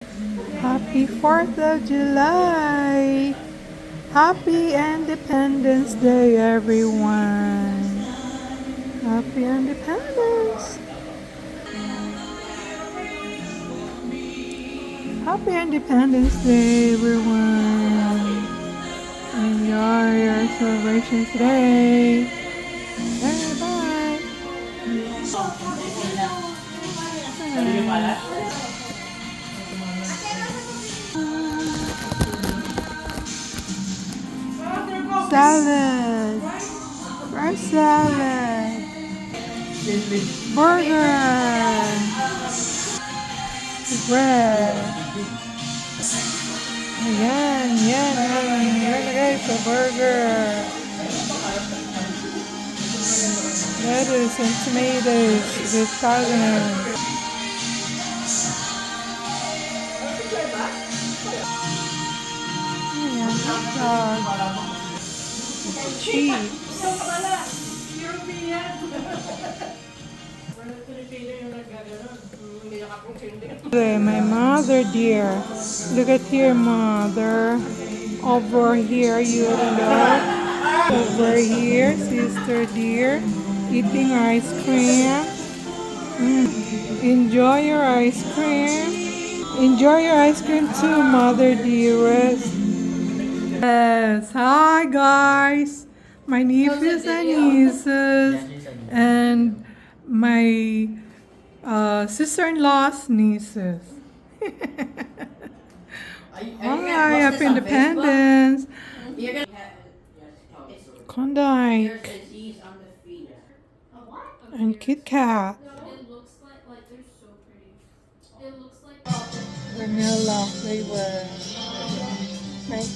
Happy 4th of July! Happy Independence Day, everyone! Happy Independence! Happy Independence Day, everyone! Enjoy your celebration today! Bye bye! Salad! Fresh salad! Burger! Bread! Yan, yan, yan. Yan guys, a burger. Lettuce and tomatoes with garlic. Ayan, hot dog. Cheese. Okay, my mother dear. Look at here, mother. Over here, you look. Over here, sister dear. Eating ice cream. Enjoy your ice cream. Enjoy your ice cream too, mother dearest. Yes, hi guys. My nephews and nieces and my sister-in-law's nieces. Hi, happy independence. Klondike and Kit Kat. Vanilla flavor. Right,